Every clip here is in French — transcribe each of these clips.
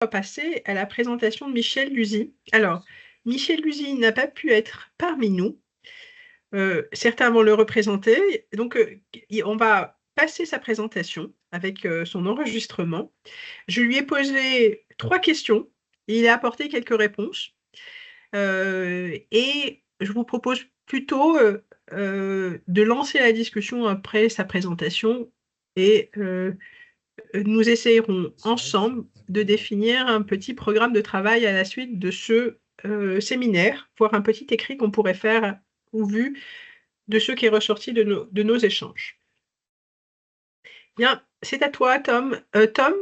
va passer à la présentation de Michel Luzy. Alors, Michel Luzy n'a pas pu être parmi nous. Certains vont le représenter. Donc, on va passer sa présentation avec, son enregistrement. Je lui ai posé 3 questions. Il a apporté quelques réponses. Et je vous propose plutôt, de lancer la discussion après sa présentation et nous essayerons ensemble de définir un petit programme de travail à la suite de ce, séminaire, voire un petit écrit qu'on pourrait faire au vu de ce qui est ressorti de nos échanges. Bien, c'est à toi Tom. Tom,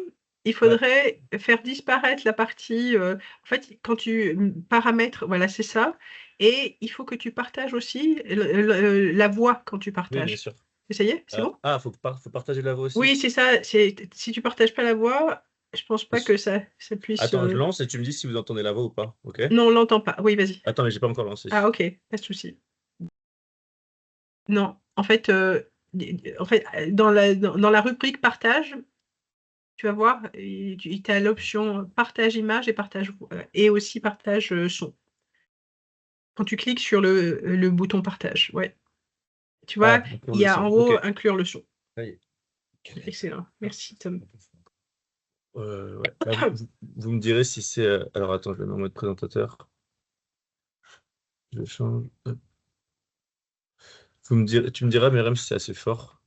il Ouais, faudrait faire disparaître la partie, en fait, quand tu, paramètres, voilà, c'est ça, et il faut que tu partages aussi la voix quand tu oui, bien partages. sûr. Ça y est, c'est bon? Faut partager la voix aussi? Oui, c'est ça, c'est si tu partages pas la voix, je pense pas que ça puisse, Attends, je lance et tu me dis si vous entendez la voix ou pas, OK? non, on l'entend pas. Oui, vas-y. Attends, mais j'ai pas encore lancé. Ah OK, pas de souci. Non, en fait, dans la rubrique partage, tu vas voir, et tu as l'option partage image et partage et aussi partage, son. Quand tu cliques sur le bouton partage, ouais. Tu vois, Ah, pour il y le a en son, OK. haut inclure le son. Ça y est. Excellent, merci Tom. Ouais. Bah, vous me direz si c'est, alors attends, je le mets en mode présentateur. Je change, hop. Tu me diras Myrem si c'est assez fort.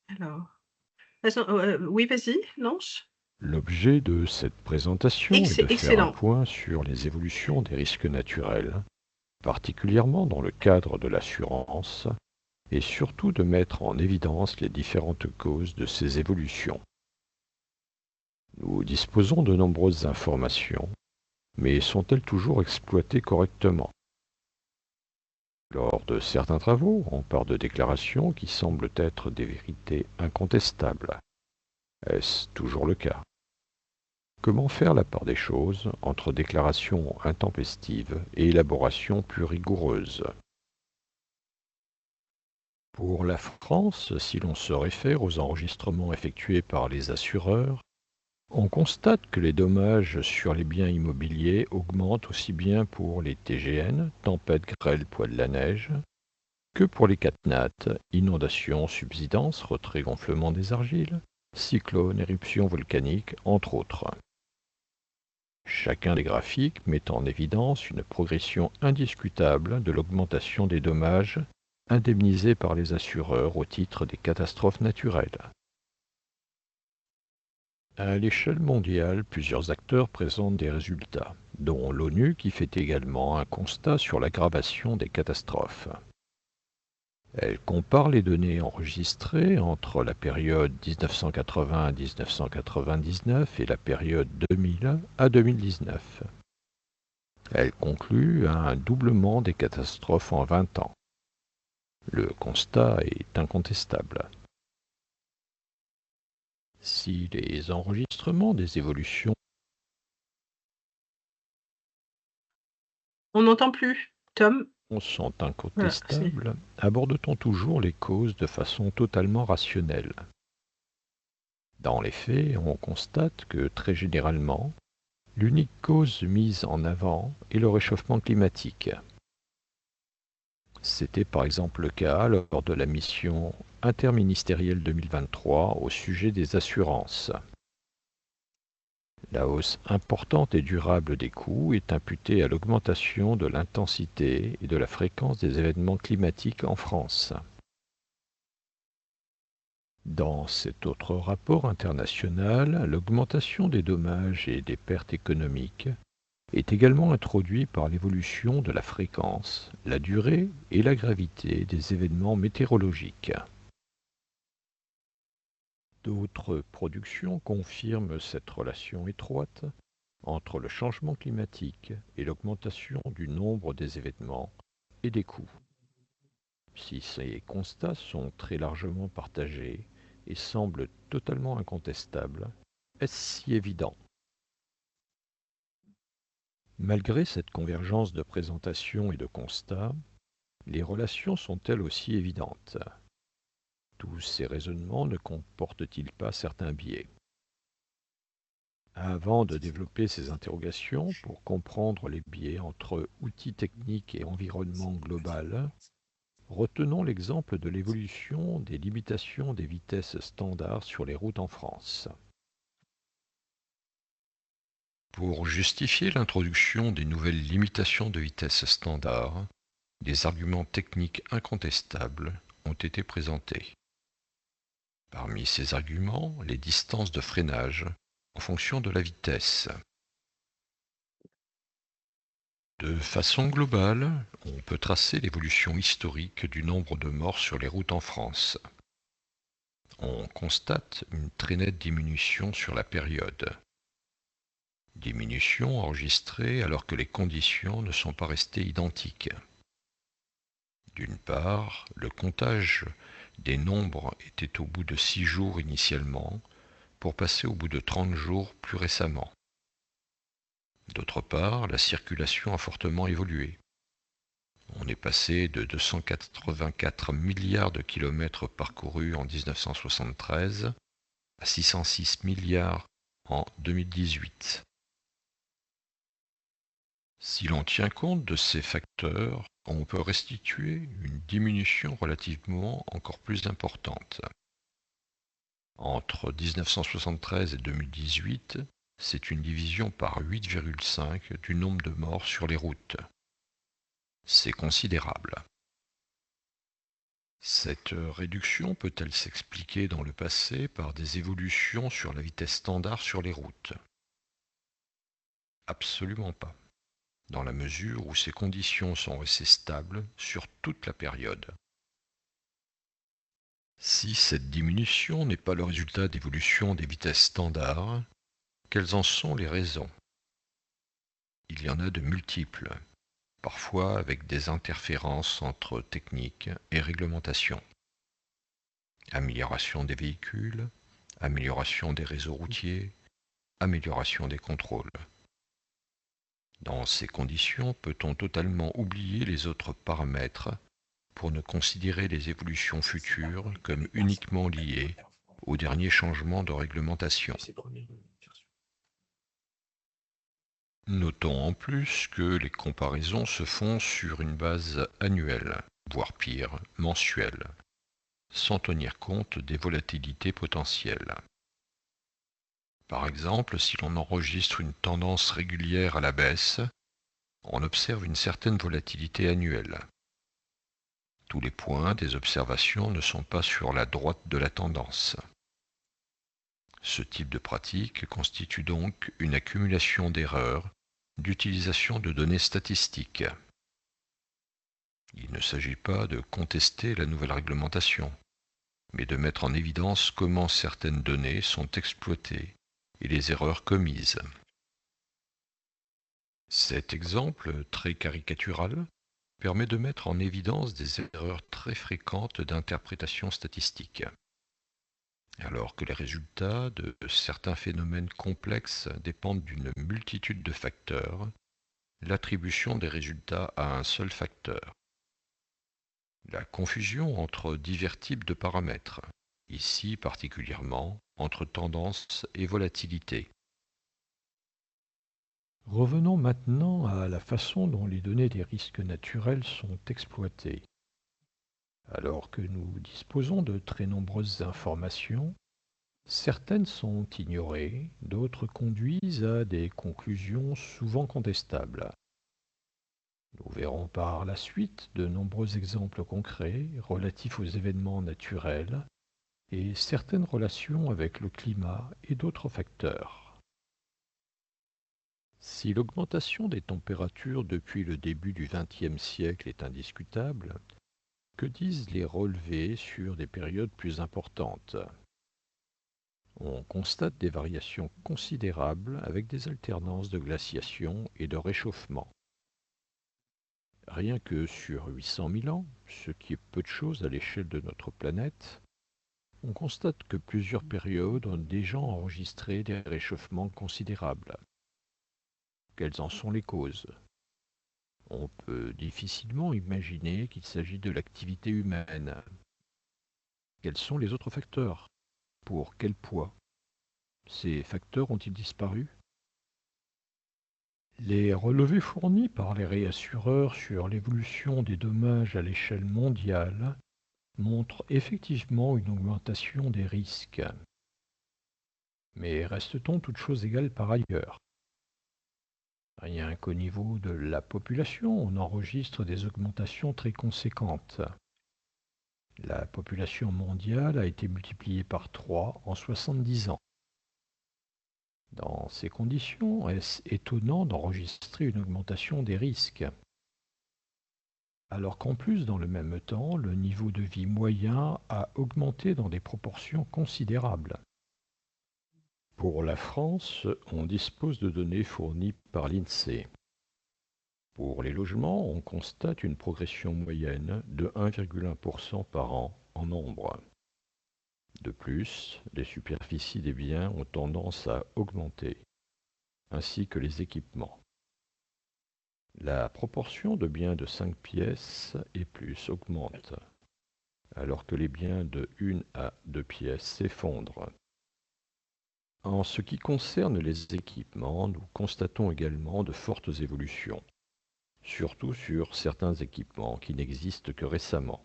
Alors, oui, vas-y, lance. L'objet de cette présentation est de faire un Excellent. point sur les évolutions des risques naturels, particulièrement dans le cadre de l'assurance, et surtout de mettre en évidence les différentes causes de ces évolutions. Nous disposons de nombreuses informations, mais sont-elles toujours exploitées correctement? Lors de certains travaux, on part de déclarations qui semblent être des vérités incontestables. Est-ce toujours le cas? Comment faire la part des choses entre déclarations intempestives et élaboration plus rigoureuse? Pour la France, si l'on se réfère aux enregistrements effectués par les assureurs, on constate que les dommages sur les biens immobiliers augmentent aussi bien pour les TGN, tempêtes, grêle, poids de la neige, que pour les CatNat, inondations, subsidences, retrait gonflement des argiles, cyclones, éruptions volcaniques, entre autres. Chacun des graphiques met en évidence une progression indiscutable de l'augmentation des dommages indemnisés par les assureurs au titre des catastrophes naturelles. À l'échelle mondiale, plusieurs acteurs présentent des résultats, dont l'ONU qui fait également un constat sur l'aggravation des catastrophes. Elle compare les données enregistrées entre la période 1980 à 1999 et la période 2000 à 2019. Elle conclut à un doublement des catastrophes en 20 ans. Le constat est incontestable. Si les enregistrements des évolutions On n'entend plus. Tom, sont voilà, c'est incontestables, aborde-t-on toujours les causes de façon totalement rationnelle? Dans les faits, on constate que très généralement, l'unique cause mise en avant est le réchauffement climatique. C'était par exemple le cas lors de la mission interministérielle 2023 au sujet des assurances. La hausse importante et durable des coûts est imputée à l'augmentation de l'intensité et de la fréquence des événements climatiques en France. Dans cet autre rapport international, l'augmentation des dommages et des pertes économiques est également introduite par l'évolution de la fréquence, la durée et la gravité des événements météorologiques. D'autres productions confirment cette relation étroite entre le changement climatique et l'augmentation du nombre des événements et des coûts. Si ces constats sont très largement partagés et semblent totalement incontestables, est-ce si évident? Malgré cette convergence de présentation et de constats, les relations sont-elles aussi évidentes? Tous ces raisonnements ne comportent-ils pas certains biais? Avant de développer ces interrogations pour comprendre les biais entre outils techniques et environnement global, retenons l'exemple de l'évolution des limitations des vitesses standards sur les routes en France. Pour justifier l'introduction des nouvelles limitations de vitesse standard, des arguments techniques incontestables ont été présentés. Parmi ces arguments, les distances de freinage en fonction de la vitesse. De façon globale, on peut tracer l'évolution historique du nombre de morts sur les routes en France. On constate une très nette diminution sur la période. Diminution enregistrée alors que les conditions ne sont pas restées identiques. D'une part, le comptage des nombres était au bout de 6 jours initialement, pour passer au bout de 30 jours plus récemment. D'autre part, la circulation a fortement évolué. On est passé de 284 milliards de kilomètres parcourus en 1973 à 606 milliards en 2018. Si l'on tient compte de ces facteurs, on peut restituer une diminution relativement encore plus importante. Entre 1973 et 2018, c'est une division par 8,5 du nombre de morts sur les routes. C'est considérable. Cette réduction peut-elle s'expliquer dans le passé par des évolutions sur la vitesse standard sur les routes? Absolument pas, dans la mesure où ces conditions sont restées stables sur toute la période. Si cette diminution n'est pas le résultat d'évolution des vitesses standards, quelles en sont les raisons? Il y en a de multiples, parfois avec des interférences entre technique et réglementation. Amélioration des véhicules, amélioration des réseaux routiers, amélioration des contrôles. Dans ces conditions, peut-on totalement oublier les autres paramètres pour ne considérer les évolutions futures comme uniquement liées aux derniers changements de réglementation? Notons en plus que les comparaisons se font sur une base annuelle, voire pire, mensuelle, sans tenir compte des volatilités potentielles. Par exemple, si l'on enregistre une tendance régulière à la baisse, on observe une certaine volatilité annuelle. Tous les points des observations ne sont pas sur la droite de la tendance. Ce type de pratique constitue donc une accumulation d'erreurs d'utilisation de données statistiques. Il ne s'agit pas de contester la nouvelle réglementation, mais de mettre en évidence comment certaines données sont exploitées et les erreurs commises. Cet exemple, très caricatural, permet de mettre en évidence des erreurs très fréquentes d'interprétation statistique. Alors que les résultats de certains phénomènes complexes dépendent d'une multitude de facteurs, l'attribution des résultats à un seul facteur. La confusion entre divers types de paramètres, ici particulièrement entre tendance et volatilité. Revenons maintenant à la façon dont les données des risques naturels sont exploitées. Alors que nous disposons de très nombreuses informations, certaines sont ignorées, d'autres conduisent à des conclusions souvent contestables. Nous verrons par la suite de nombreux exemples concrets relatifs aux événements naturels et certaines relations avec le climat et d'autres facteurs. Si l'augmentation des températures depuis le début du XXe siècle est indiscutable, que disent les relevés sur des périodes plus importantes? On constate des variations considérables avec des alternances de glaciation et de réchauffement. Rien que sur 800 000 ans, ce qui est peu de choses à l'échelle de notre planète, on constate que plusieurs périodes ont déjà enregistré des réchauffements considérables. Quelles en sont les causes? On peut difficilement imaginer qu'il s'agit de l'activité humaine. Quels sont les autres facteurs? Pour quel poids? Ces facteurs ont-ils disparu? Les relevés fournis par les réassureurs sur l'évolution des dommages à l'échelle mondiale montrent effectivement une augmentation des risques. Mais reste-t-on toutes choses égales par ailleurs? Rien qu'au niveau de la population, on enregistre des augmentations très conséquentes. La population mondiale a été multipliée par 3 en 70 ans. Dans ces conditions, est-ce étonnant d'enregistrer une augmentation des risques? Alors qu'en plus, dans le même temps, le niveau de vie moyen a augmenté dans des proportions considérables. Pour la France, on dispose de données fournies par l'INSEE. Pour les logements, on constate une progression moyenne de 1,1% par an en nombre. De plus, les superficies des biens ont tendance à augmenter, ainsi que les équipements. La proportion de biens de 5 pièces et plus augmente, alors que les biens de 1 à 2 pièces s'effondrent. En ce qui concerne les équipements, nous constatons également de fortes évolutions, surtout sur certains équipements qui n'existent que récemment.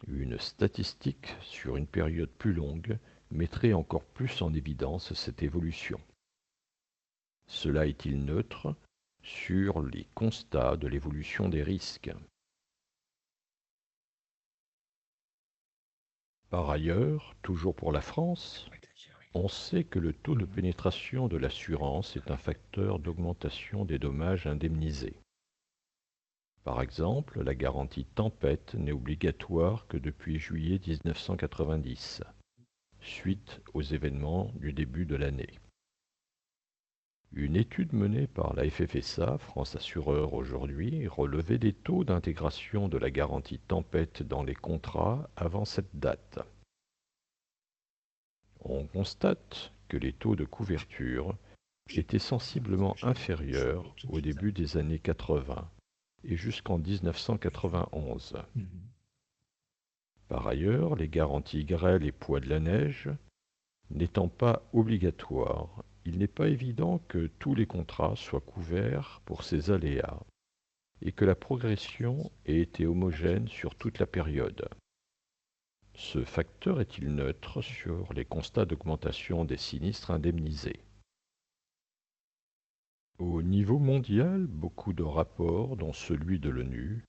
Une statistique sur une période plus longue mettrait encore plus en évidence cette évolution. Cela est-il neutre sur les constats de l'évolution des risques? Par ailleurs, toujours pour la France, on sait que le taux de pénétration de l'assurance est un facteur d'augmentation des dommages indemnisés. Par exemple, la garantie tempête n'est obligatoire que depuis juillet 1990, suite aux événements du début de l'année. Une étude menée par la FFSA, France Assureur aujourd'hui, relevait des taux d'intégration de la garantie tempête dans les contrats avant cette date. On constate que les taux de couverture étaient sensiblement inférieurs au début des années 80 et jusqu'en 1991. Par ailleurs, les garanties grêle et poids de la neige n'étant pas obligatoires, il n'est pas évident que tous les contrats soient couverts pour ces aléas et que la progression ait été homogène sur toute la période. Ce facteur est-il neutre sur les constats d'augmentation des sinistres indemnisés? Au niveau mondial, beaucoup de rapports, dont celui de l'ONU,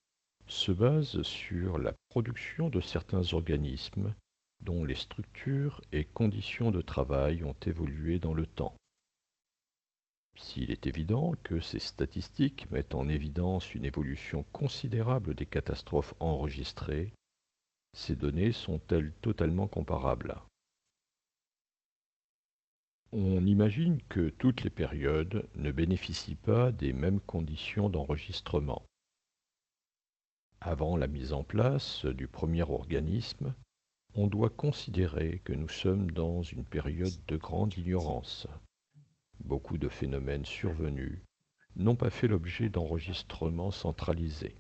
se basent sur la production de certains organismes dont les structures et conditions de travail ont évolué dans le temps. S'il est évident que ces statistiques mettent en évidence une évolution considérable des catastrophes enregistrées, ces données sont-elles totalement comparables? On imagine que toutes les périodes ne bénéficient pas des mêmes conditions d'enregistrement. Avant la mise en place du premier organisme, on doit considérer que nous sommes dans une période de grande ignorance. Beaucoup de phénomènes survenus n'ont pas fait l'objet d'enregistrements centralisés.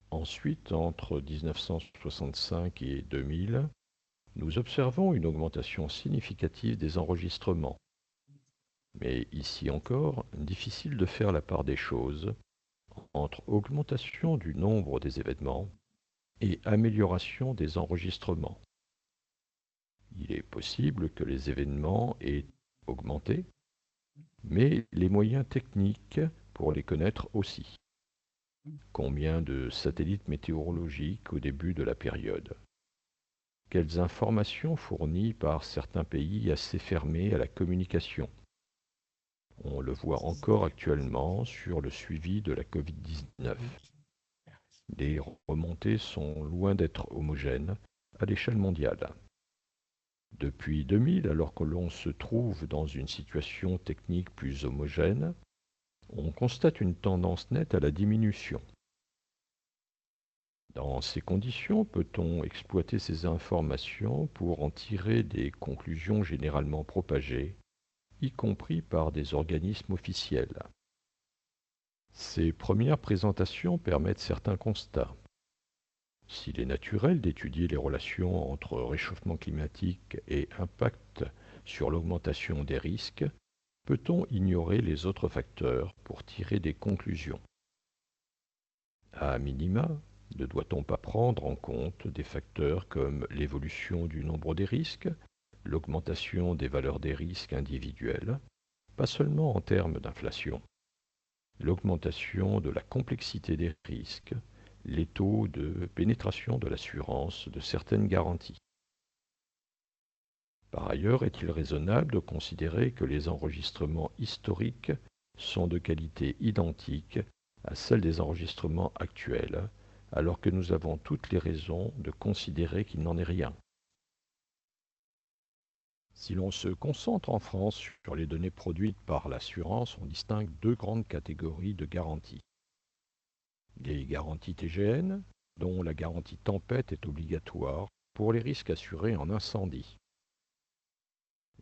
Ensuite, entre 1965 et 2000, nous observons une augmentation significative des enregistrements. Mais ici encore, difficile de faire la part des choses entre augmentation du nombre des événements et amélioration des enregistrements. Il est possible que les événements aient augmenté, mais les moyens techniques pour les connaître aussi. Combien de satellites météorologiques au début de la période? Quelles informations fournies par certains pays assez fermés à la communication? On le voit encore actuellement sur le suivi de la Covid-19. Les remontées sont loin d'être homogènes à l'échelle mondiale. Depuis 2000, alors que l'on se trouve dans une situation technique plus homogène, on constate une tendance nette à la diminution. Dans ces conditions, peut-on exploiter ces informations pour en tirer des conclusions généralement propagées, y compris par des organismes officiels? Ces premières présentations permettent certains constats. S'il est naturel d'étudier les relations entre réchauffement climatique et impact sur l'augmentation des risques, peut-on ignorer les autres facteurs pour tirer des conclusions? À minima, ne doit-on pas prendre en compte des facteurs comme l'évolution du nombre des risques, l'augmentation des valeurs des risques individuels, pas seulement en termes d'inflation, l'augmentation de la complexité des risques, les taux de pénétration de l'assurance de certaines garanties. Par ailleurs, est-il raisonnable de considérer que les enregistrements historiques sont de qualité identique à celle des enregistrements actuels, alors que nous avons toutes les raisons de considérer qu'il n'en est rien? Si l'on se concentre en France sur les données produites par l'assurance, on distingue deux grandes catégories de garanties. Les garanties TGN, dont la garantie tempête est obligatoire pour les risques assurés en incendie.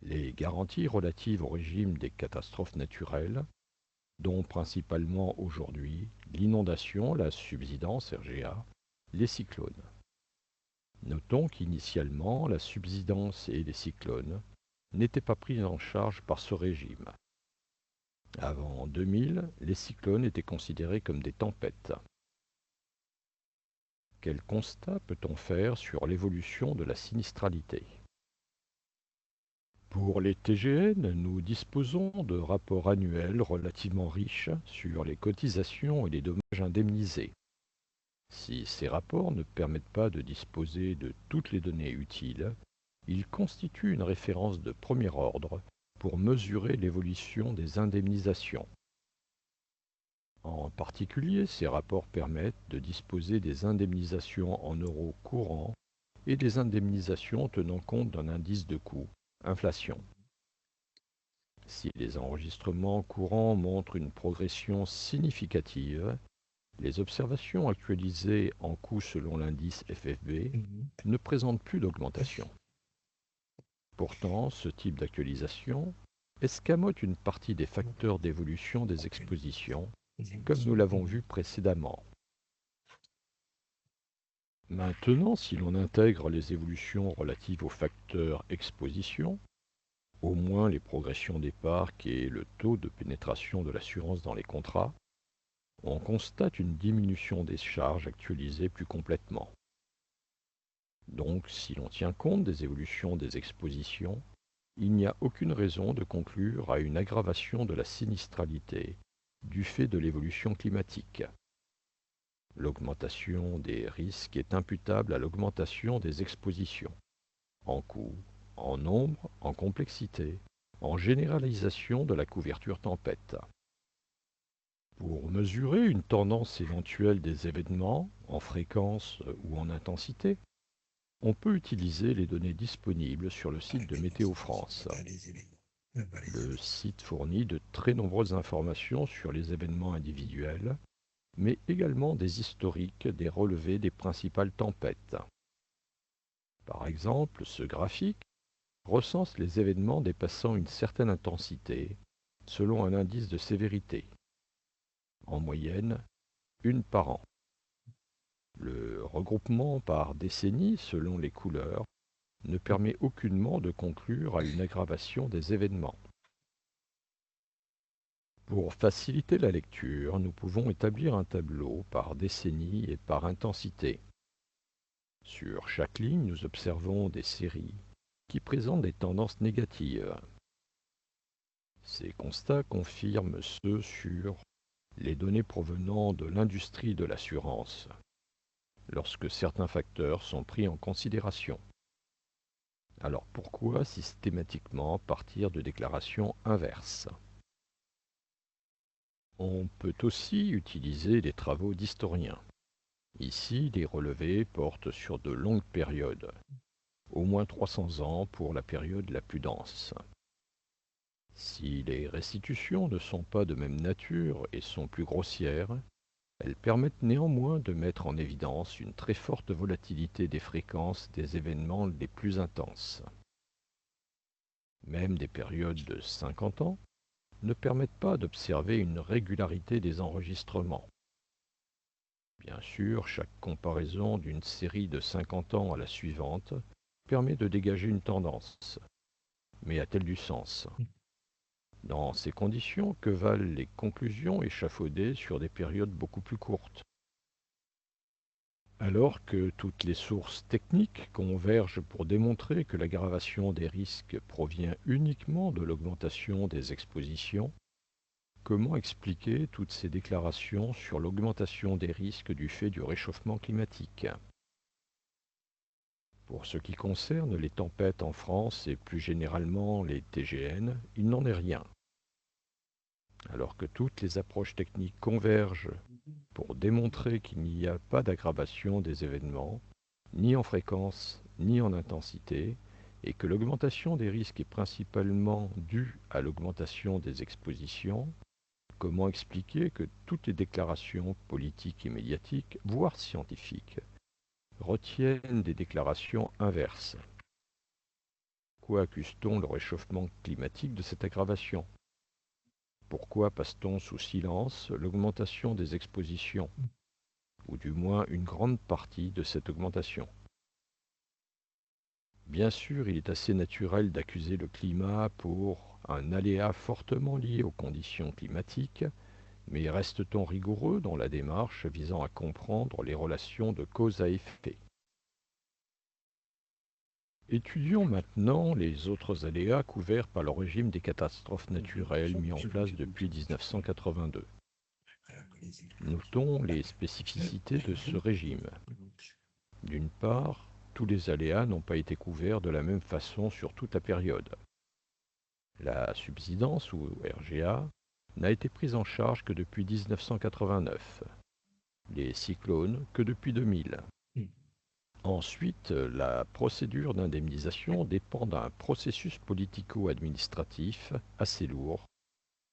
Les garanties relatives au régime des catastrophes naturelles, dont principalement aujourd'hui l'inondation, la subsidence RGA, les cyclones. Notons qu'initialement, la subsidence et les cyclones n'étaient pas pris en charge par ce régime. Avant 2000, les cyclones étaient considérés comme des tempêtes. Quel constat peut-on faire sur l'évolution de la sinistralité? Pour les TGN, nous disposons de rapports annuels relativement riches sur les cotisations et les dommages indemnisés. Si ces rapports ne permettent pas de disposer de toutes les données utiles, ils constituent une référence de premier ordre pour mesurer l'évolution des indemnisations. En particulier, ces rapports permettent de disposer des indemnisations en euros courants et des indemnisations tenant compte d'un indice de coût, inflation. Si les enregistrements courants montrent une progression significative, les observations actualisées en coût selon l'indice FFB ne présentent plus d'augmentation. Pourtant, ce type d'actualisation escamote une partie des facteurs d'évolution des expositions, comme nous l'avons vu précédemment. Maintenant, si l'on intègre les évolutions relatives aux facteurs exposition, au moins les progressions des parcs et le taux de pénétration de l'assurance dans les contrats, on constate une diminution des charges actualisées plus complètement. Donc, si l'on tient compte des évolutions des expositions, il n'y a aucune raison de conclure à une aggravation de la sinistralité du fait de l'évolution climatique. L'augmentation des risques est imputable à l'augmentation des expositions, en coût, en nombre, en complexité, en généralisation de la couverture tempête. Pour mesurer une tendance éventuelle des événements, en fréquence ou en intensité, on peut utiliser les données disponibles sur le site de Météo France. Le site fournit de très nombreuses informations sur les événements individuels, mais également des historiques des relevés des principales tempêtes. Par exemple, ce graphique recense les événements dépassant une certaine intensité selon un indice de sévérité. En moyenne, une par an. Le regroupement par décennie selon les couleurs ne permet aucunement de conclure à une aggravation des événements. Pour faciliter la lecture, nous pouvons établir un tableau par décennie et par intensité. Sur chaque ligne, nous observons des séries qui présentent des tendances négatives. Ces constats confirment ceux sur les données provenant de l'industrie de l'assurance, lorsque certains facteurs sont pris en considération. Alors pourquoi systématiquement partir de déclarations inverses? On peut aussi utiliser les travaux d'historiens. Ici, les relevés portent sur de longues périodes, au moins 300 ans pour la période la plus dense. Si les restitutions ne sont pas de même nature et sont plus grossières, elles permettent néanmoins de mettre en évidence une très forte volatilité des fréquences des événements les plus intenses. Même des périodes de 50 ans ne permettent pas d'observer une régularité des enregistrements. Bien sûr, chaque comparaison d'une série de 50 ans à la suivante permet de dégager une tendance. Mais a-t-elle du sens? Dans ces conditions, que valent les conclusions échafaudées sur des périodes beaucoup plus courtes? Alors que toutes les sources techniques convergent pour démontrer que l'aggravation des risques provient uniquement de l'augmentation des expositions, comment expliquer toutes ces déclarations sur l'augmentation des risques du fait du réchauffement climatique? Pour ce qui concerne les tempêtes en France et plus généralement les TGN, il n'en est rien. Alors que toutes les approches techniques convergent pour démontrer qu'il n'y a pas d'aggravation des événements, ni en fréquence, ni en intensité, et que l'augmentation des risques est principalement due à l'augmentation des expositions, comment expliquer que toutes les déclarations politiques et médiatiques, voire scientifiques, retiennent des déclarations inverses? Pourquoi accuse-t-on le réchauffement climatique de cette aggravation? Pourquoi passe-t-on sous silence l'augmentation des expositions, ou du moins une grande partie de cette augmentation? Bien sûr, il est assez naturel d'accuser le climat pour un aléa fortement lié aux conditions climatiques, mais reste-t-on rigoureux dans la démarche visant à comprendre les relations de cause à effet? Étudions maintenant les autres aléas couverts par le régime des catastrophes naturelles mis en place depuis 1982. Notons les spécificités de ce régime. D'une part, tous les aléas n'ont pas été couverts de la même façon sur toute la période. La subsidence, ou RGA, n'a été prise en charge que depuis 1989. Les cyclones que depuis 2000. Ensuite, la procédure d'indemnisation dépend d'un processus politico-administratif assez lourd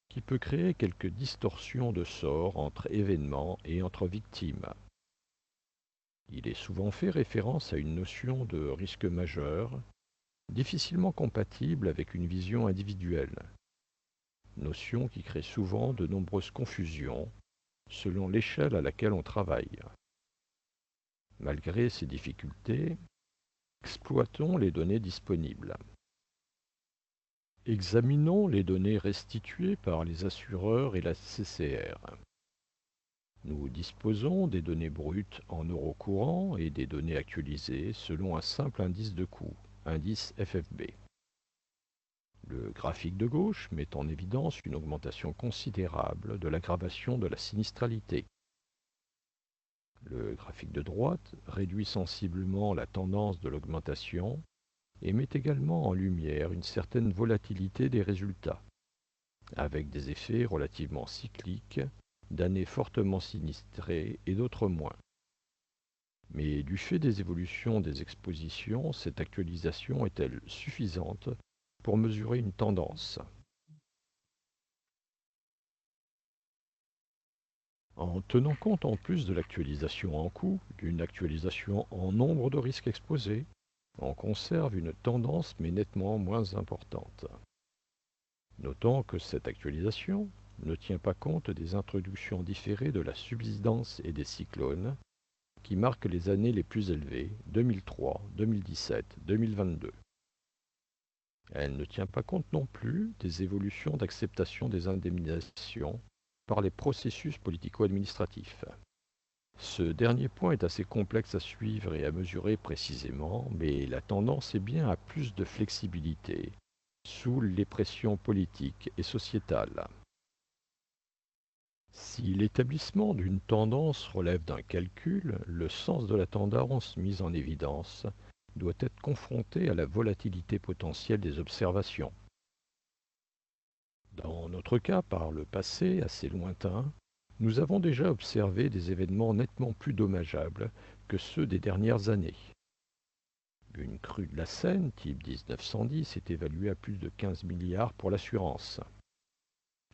qui peut créer quelques distorsions de sort entre événements et entre victimes. Il est souvent fait référence à une notion de risque majeur, difficilement compatible avec une vision individuelle, notion qui crée souvent de nombreuses confusions selon l'échelle à laquelle on travaille. Malgré ces difficultés, exploitons les données disponibles. Examinons les données restituées par les assureurs et la CCR. Nous disposons des données brutes en euros courants et des données actualisées selon un simple indice de coût, indice FFB. Le graphique de gauche met en évidence une augmentation considérable de l'aggravation de la sinistralité. Le graphique de droite réduit sensiblement la tendance de l'augmentation et met également en lumière une certaine volatilité des résultats, avec des effets relativement cycliques d'années fortement sinistrées et d'autres moins. Mais du fait des évolutions des expositions, cette actualisation est-elle suffisante pour mesurer une tendance? En tenant compte en plus de l'actualisation en coût, d'une actualisation en nombre de risques exposés, on conserve une tendance mais nettement moins importante. Notons que cette actualisation ne tient pas compte des introductions différées de la subsidence et des cyclones, qui marquent les années les plus élevées, 2003, 2017, 2022. Elle ne tient pas compte non plus des évolutions d'acceptation des indemnisations par les processus politico-administratifs. Ce dernier point est assez complexe à suivre et à mesurer précisément, mais la tendance est bien à plus de flexibilité sous les pressions politiques et sociétales. Si l'établissement d'une tendance relève d'un calcul, le sens de la tendance mise en évidence doit être confronté à la volatilité potentielle des observations. Dans notre cas, par le passé assez lointain, nous avons déjà observé des événements nettement plus dommageables que ceux des dernières années. Une crue de la Seine, type 1910, est évaluée à plus de 15 milliards pour l'assurance.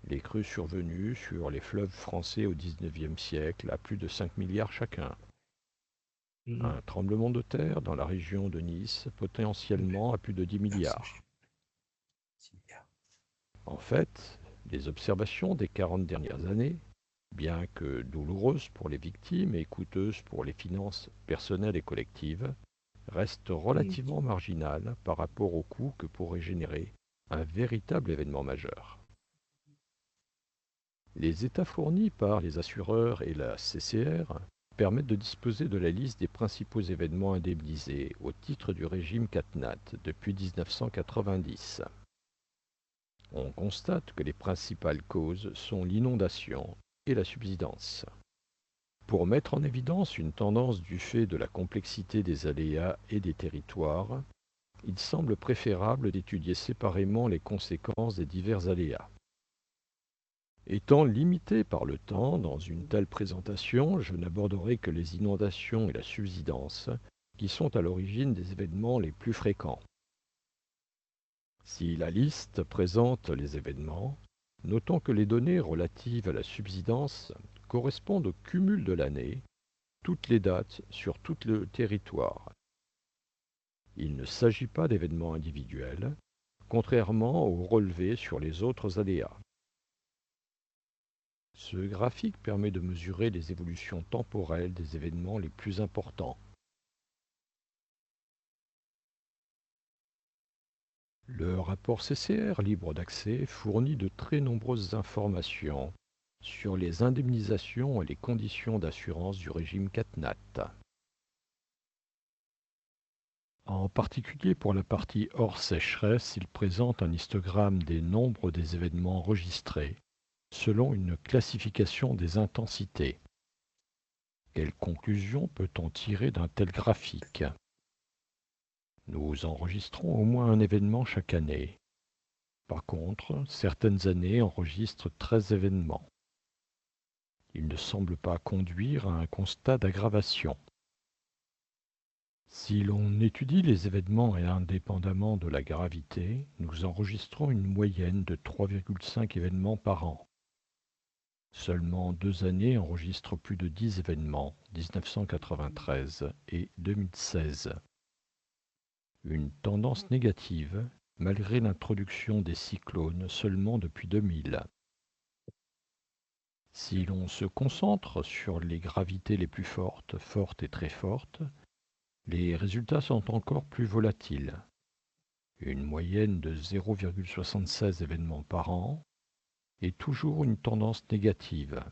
Les crues survenues sur les fleuves français au XIXe siècle à plus de 5 milliards chacun. Un tremblement de terre dans la région de Nice, potentiellement à plus de 10 milliards. En fait, les observations des 40 dernières années bien que douloureuse pour les victimes et coûteuse pour les finances personnelles et collectives, reste relativement marginale par rapport au coût que pourrait générer un véritable événement majeur. Les états fournis par les assureurs et la CCR permettent de disposer de la liste des principaux événements indemnisés au titre du régime CatNat depuis 1990. On constate que les principales causes sont l'inondation et la subsidence. Pour mettre en évidence une tendance du fait de la complexité des aléas et des territoires, il semble préférable d'étudier séparément les conséquences des divers aléas. Étant limité par le temps, dans une telle présentation, je n'aborderai que les inondations et la subsidence, qui sont à l'origine des événements les plus fréquents. Si la liste présente les événements, notons que les données relatives à la subsidence correspondent au cumul de l'année, toutes les dates sur tout le territoire. Il ne s'agit pas d'événements individuels, contrairement aux relevés sur les autres aléas. Ce graphique permet de mesurer les évolutions temporelles des événements les plus importants. Le rapport CCR libre d'accès fournit de très nombreuses informations sur les indemnisations et les conditions d'assurance du régime CatNat. En particulier pour la partie hors sécheresse, il présente un histogramme des nombres des événements enregistrés selon une classification des intensités. Quelle conclusion peut-on tirer d'un tel graphique? Nous enregistrons au moins un événement chaque année. Par contre, certaines années enregistrent 13 événements. Il ne semble pas conduire à un constat d'aggravation. Si l'on étudie les événements et indépendamment de la gravité, nous enregistrons une moyenne de 3,5 événements par an. Seulement 2 années enregistrent plus de 10 événements, 1993 et 2016. Une tendance négative, malgré l'introduction des cyclones seulement depuis 2000. Si l'on se concentre sur les gravités les plus fortes, fortes et très fortes, les résultats sont encore plus volatiles. Une moyenne de 0,76 événements par an, et toujours une tendance négative.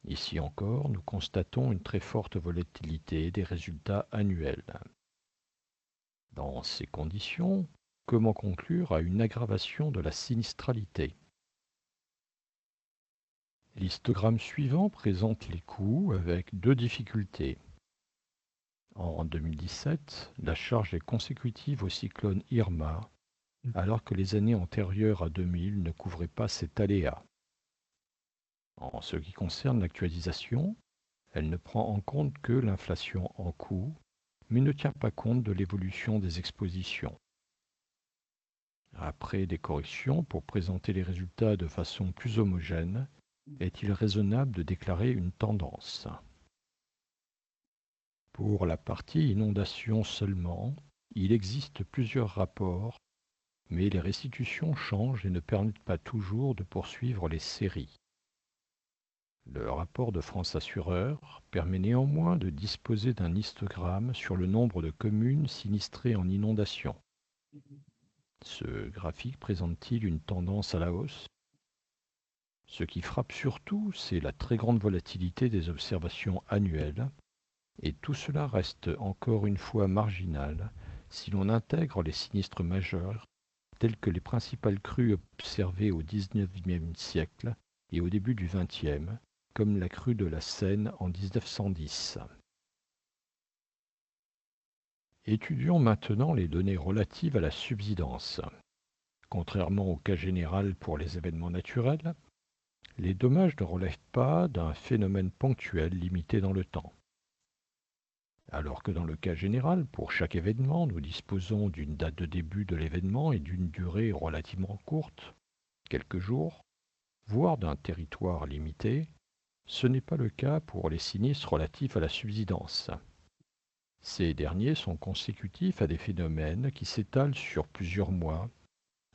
Ici encore, nous constatons une très forte volatilité des résultats annuels. Dans ces conditions, comment conclure à une aggravation de la sinistralité? L'histogramme suivant présente les coûts avec 2 difficultés. En 2017, la charge est consécutive au cyclone Irma, alors que les années antérieures à 2000 ne couvraient pas cet aléa. En ce qui concerne l'actualisation, elle ne prend en compte que l'inflation en coûts, mais ne tient pas compte de l'évolution des expositions. Après des corrections pour présenter les résultats de façon plus homogène, est-il raisonnable de déclarer une tendance? Pour la partie inondation seulement, il existe plusieurs rapports, mais les restitutions changent et ne permettent pas toujours de poursuivre les séries. Le rapport de France Assureur permet néanmoins de disposer d'un histogramme sur le nombre de communes sinistrées en inondation. Ce graphique présente-t-il une tendance à la hausse? Ce qui frappe surtout, c'est la très grande volatilité des observations annuelles, et tout cela reste encore une fois marginal si l'on intègre les sinistres majeurs tels que les principales crues observées au XIXe siècle et au début du XXe, comme la crue de la Seine en 1910. Étudions maintenant les données relatives à la subsidence. Contrairement au cas général pour les événements naturels, les dommages ne relèvent pas d'un phénomène ponctuel limité dans le temps. Alors que dans le cas général, pour chaque événement, nous disposons d'une date de début de l'événement et d'une durée relativement courte, quelques jours, voire d'un territoire limité, ce n'est pas le cas pour les sinistres relatifs à la subsidence. Ces derniers sont consécutifs à des phénomènes qui s'étalent sur plusieurs mois,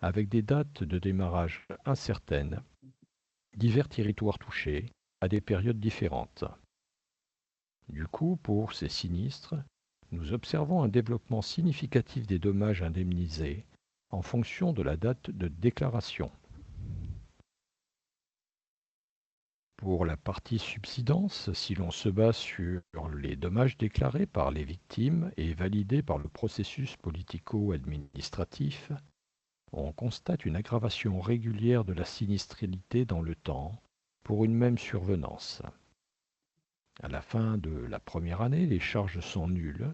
avec des dates de démarrage incertaines, divers territoires touchés, à des périodes différentes. Du coup, pour ces sinistres, nous observons un développement significatif des dommages indemnisés en fonction de la date de déclaration. Pour la partie subsidence, si l'on se base sur les dommages déclarés par les victimes et validés par le processus politico-administratif, on constate une aggravation régulière de la sinistralité dans le temps pour une même survenance. À la fin de la première année, les charges sont nulles,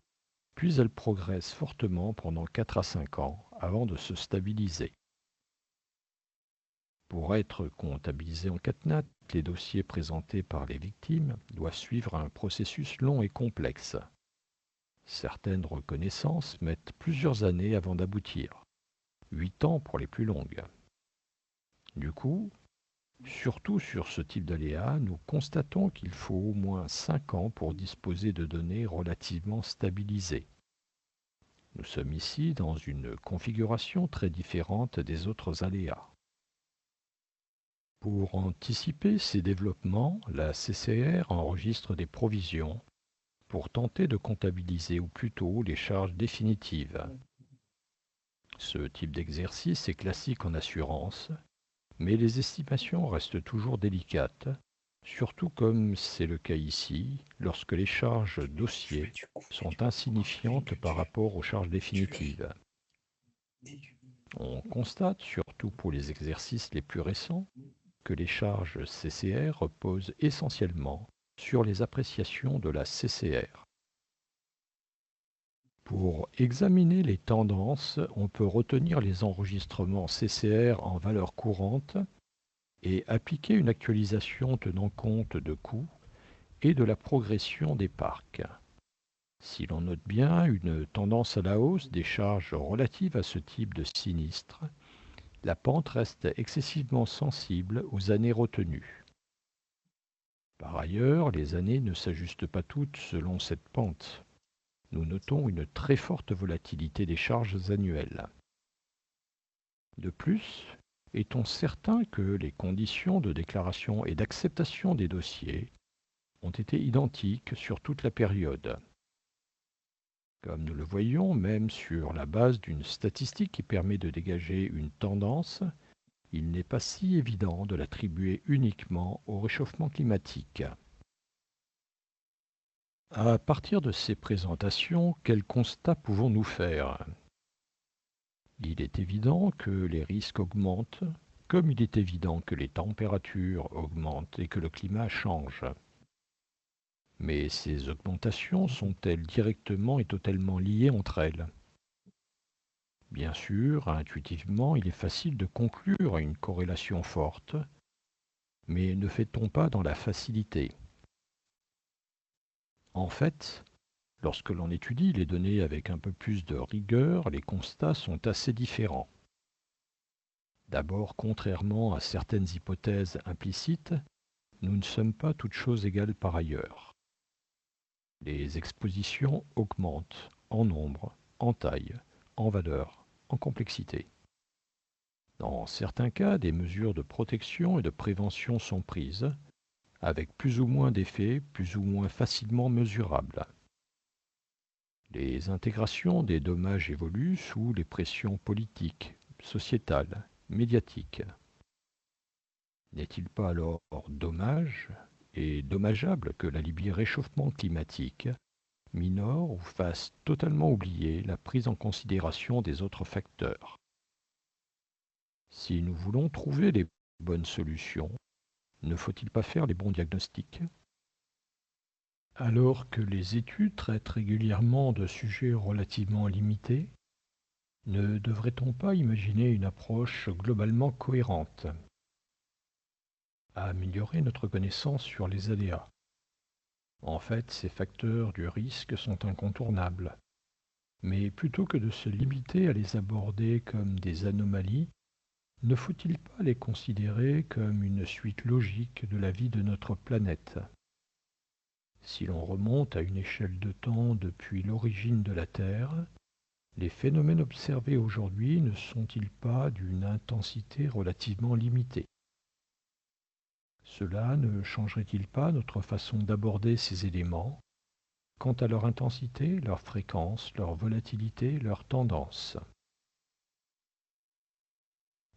puis elles progressent fortement pendant 4 à 5 ans avant de se stabiliser. Pour être comptabilisés en CatNat, les dossiers présentés par les victimes doivent suivre un processus long et complexe. Certaines reconnaissances mettent plusieurs années avant d'aboutir, 8 ans pour les plus longues. Du coup, surtout sur ce type d'aléa, nous constatons qu'il faut au moins 5 ans pour disposer de données relativement stabilisées. Nous sommes ici dans une configuration très différente des autres aléas. Pour anticiper ces développements, la CCR enregistre des provisions pour tenter de comptabiliser au plus tôt les charges définitives. Ce type d'exercice est classique en assurance, mais les estimations restent toujours délicates, surtout comme c'est le cas ici, lorsque les charges dossiers sont insignifiantes par rapport aux charges définitives. On constate, surtout pour les exercices les plus récents, que les charges CCR reposent essentiellement sur les appréciations de la CCR. Pour examiner les tendances, on peut retenir les enregistrements CCR en valeur courante et appliquer une actualisation tenant compte de coûts et de la progression des parcs. Si l'on note bien une tendance à la hausse des charges relatives à ce type de sinistre, la pente reste excessivement sensible aux années retenues. Par ailleurs, les années ne s'ajustent pas toutes selon cette pente. Nous notons une très forte volatilité des charges annuelles. De plus, est-on certain que les conditions de déclaration et d'acceptation des dossiers ont été identiques sur toute la période? Comme nous le voyons, même sur la base d'une statistique qui permet de dégager une tendance, il n'est pas si évident de l'attribuer uniquement au réchauffement climatique. À partir de ces présentations, quels constats pouvons-nous faire? Il est évident que les risques augmentent, comme il est évident que les températures augmentent et que le climat change. Mais ces augmentations sont-elles directement et totalement liées entre elles? Bien sûr, intuitivement, il est facile de conclure à une corrélation forte, mais ne fait-on pas dans la facilité? En fait, lorsque l'on étudie les données avec un peu plus de rigueur, les constats sont assez différents. D'abord, contrairement à certaines hypothèses implicites, nous ne sommes pas toutes choses égales par ailleurs. Les expositions augmentent en nombre, en taille, en valeur, en complexité. Dans certains cas, des mesures de protection et de prévention sont prises, avec plus ou moins d'effets plus ou moins facilement mesurables. Les intégrations des dommages évoluent sous les pressions politiques, sociétales, médiatiques. N'est-il pas alors dommage et dommageable que la Libye réchauffement climatique minore ou fasse totalement oublier la prise en considération des autres facteurs? Si nous voulons trouver les bonnes solutions, ne faut-il pas faire les bons diagnostics? Alors que les études traitent régulièrement de sujets relativement limités, ne devrait-on pas imaginer une approche globalement cohérente? À améliorer notre connaissance sur les aléas. En fait, ces facteurs du risque sont incontournables. Mais plutôt que de se limiter à les aborder comme des anomalies, ne faut-il pas les considérer comme une suite logique de la vie de notre planète? Si l'on remonte à une échelle de temps depuis l'origine de la Terre, les phénomènes observés aujourd'hui ne sont-ils pas d'une intensité relativement limitée? Cela ne changerait-il pas notre façon d'aborder ces éléments quant à leur intensité, leur fréquence, leur volatilité, leur tendance?